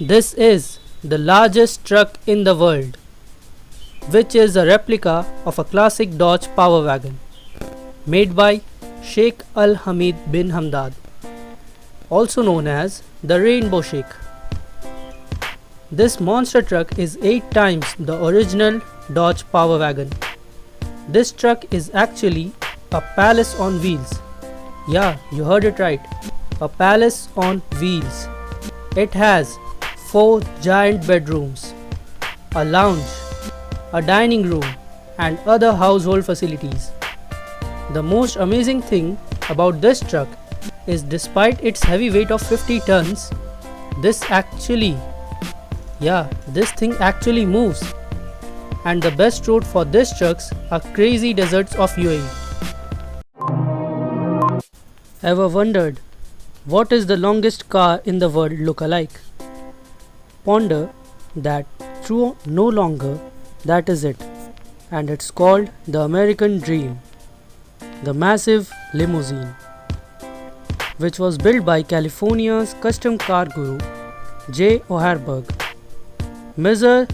This is the largest truck in the world, which is a replica of a classic Dodge Power Wagon made by Sheikh Al Hamid bin Hamdad, also known as the Rainbow Sheikh. This monster truck is 8 times the original Dodge Power Wagon. This truck is actually a palace on wheels. Yeah, you heard it right. A palace on wheels. It has 4 giant bedrooms, a lounge, a dining room, and other household facilities. The most amazing thing about this truck is despite its heavy weight of 50 tons, this thing actually moves. And the best road for this trucks are crazy deserts of UAE. Ever wondered what is the longest car in the world look alike? Ponder that true no longer that is it, and it's called the American Dream, the massive limousine, which was built by California's custom car guru J. O'Harberg, measure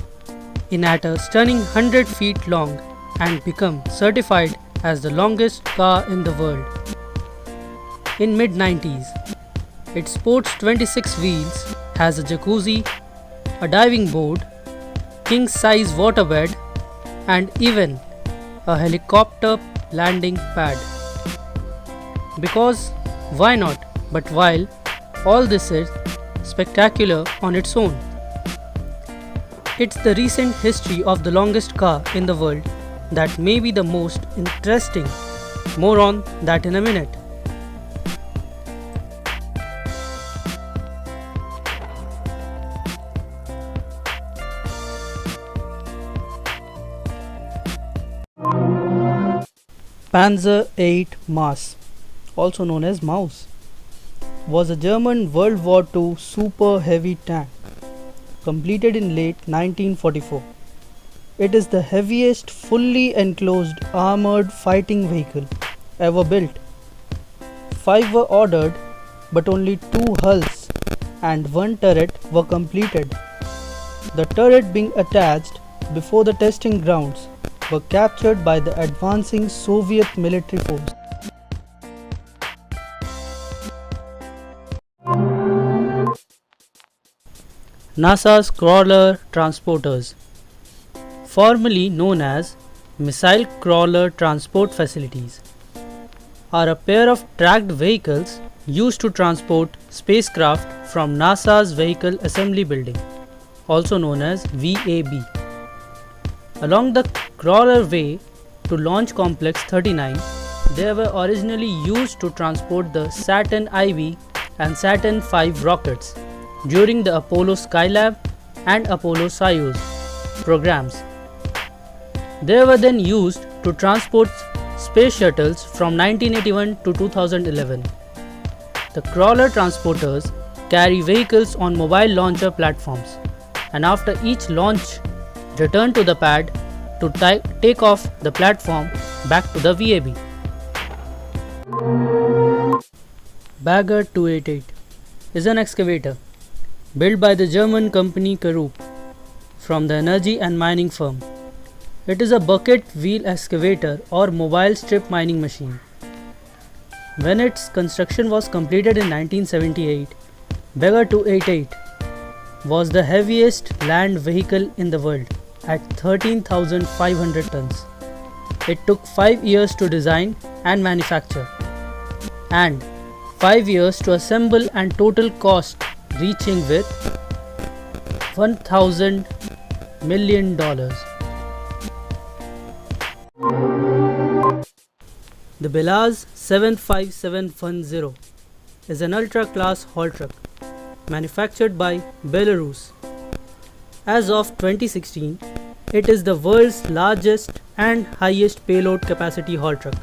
in at a stunning 100 feet long and become certified as the longest car in the world. In mid-90s, it sports 26 wheels, has a jacuzzi, a diving board, king-size waterbed, and even a helicopter landing pad. Because why not? But while all this is spectacular on its own, it's the recent history of the longest car in the world that may be the most interesting. More on that in a minute. Panzer VIII Maß, also known as Maus, was a German World War II super heavy tank, completed in late 1944. It is the heaviest fully enclosed armored fighting vehicle ever built. 5 were ordered, but only 2 hulls and 1 turret were completed. The turret being attached before the testing grounds were captured by the advancing Soviet military force. NASA's Crawler Transporters, formerly known as Missile Crawler Transport Facilities, are a pair of tracked vehicles used to transport spacecraft from NASA's Vehicle Assembly Building, also known as VAB. Along the Crawler Way to Launch Complex 39, they were originally used to transport the Saturn IB and Saturn V rockets during the Apollo Skylab and Apollo Soyuz programs. They were then used to transport space shuttles from 1981 to 2011. The crawler transporters carry vehicles on mobile launcher platforms, and after each launch return to the pad to take off the platform back to the VAB. Bagger 288 is an excavator built by the German company Karup from the energy and mining firm. It is a bucket wheel excavator or mobile strip mining machine. When its construction was completed in 1978, Bagger 288 was the heaviest land vehicle in the world at 13,500 tons. It took 5 years to design and manufacture, and 5 years to assemble, and total cost reaching with $1,000 million. The Belaz 75710 is an ultra-class haul truck manufactured by Belarus. As of 2016, it is the world's largest and highest payload capacity haul truck.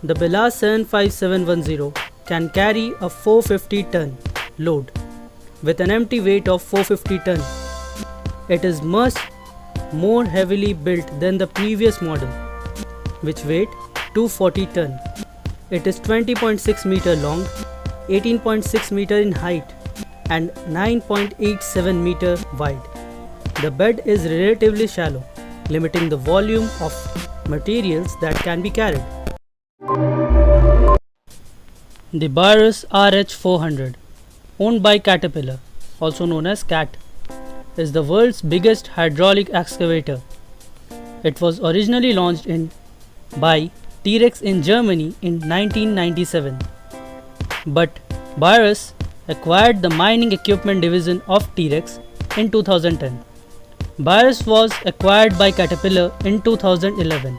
The Belaz 75710 can carry a 450-ton load with an empty weight of 450 ton. It is much more heavily built than the previous model, which weighed 240 ton. It is 20.6 meter long, 18.6 meter in height, and 9.87 meter wide. The bed is relatively shallow, limiting the volume of materials that can be carried. The Byrus RH400, owned by Caterpillar, also known as CAT, is the world's biggest hydraulic excavator. It was originally launched by T-Rex in Germany in 1997, but Byrus acquired the mining equipment division of T-Rex in 2010. Byrus was acquired by Caterpillar in 2011.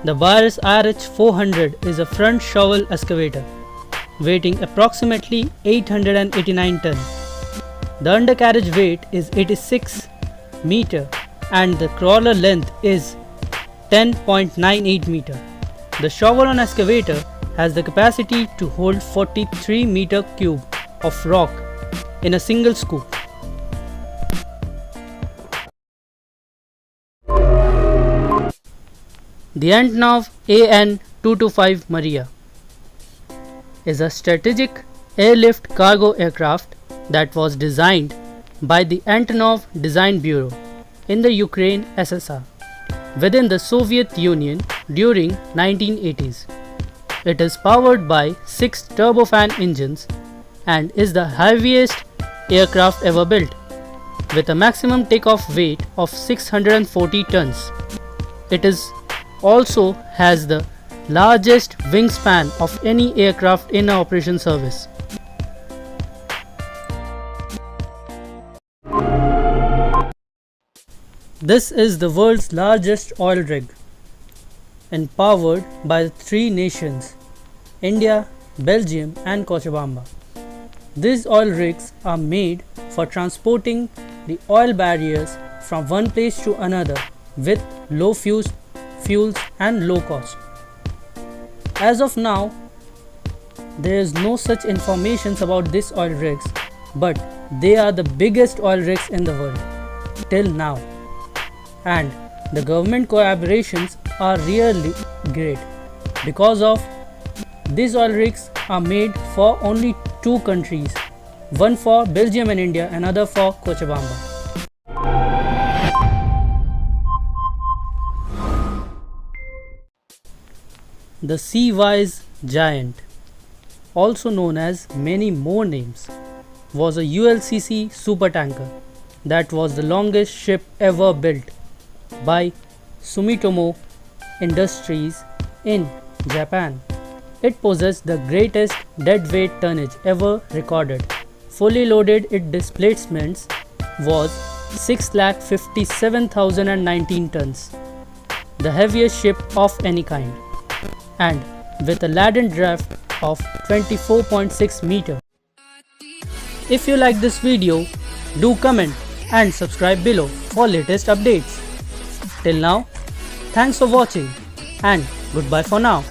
The Byrus RH400 is a front shovel excavator, weighing approximately 889 tons. The undercarriage weight is 86 meter and the crawler length is 10.98 meter. The shovel on excavator has the capacity to hold 43 meter cube of rock in a single scoop. The Antonov AN-225 Maria is a strategic airlift cargo aircraft that was designed by the Antonov Design Bureau in the Ukraine SSR within the Soviet Union during 1980s. It is powered by 6 turbofan engines and is the heaviest aircraft ever built, with a maximum takeoff weight of 640 tons. It also has the largest wingspan of any aircraft in operation service. This is the world's largest oil rig and powered by the 3 nations, India, Belgium and Cochabamba. These oil rigs are made for transporting the oil barriers from one place to another with low fuels and low cost. As of now, there is no such information about these oil rigs, but they are the biggest oil rigs in the world till now, and the government collaborations are really great because of these oil rigs are made for only 2 countries, one for Belgium and India, another for Cochabamba. The Seawise Giant, also known as many more names, was a ULCC supertanker that was the longest ship ever built by Sumitomo Industries in Japan. It possessed the greatest deadweight tonnage ever recorded. Fully loaded, its displacements was 6,57,019 tons, the heaviest ship of any kind, and with a laden draft of 24.6 meter. If you like this video, do comment and subscribe below for latest updates. Till now, thanks for watching and goodbye for now.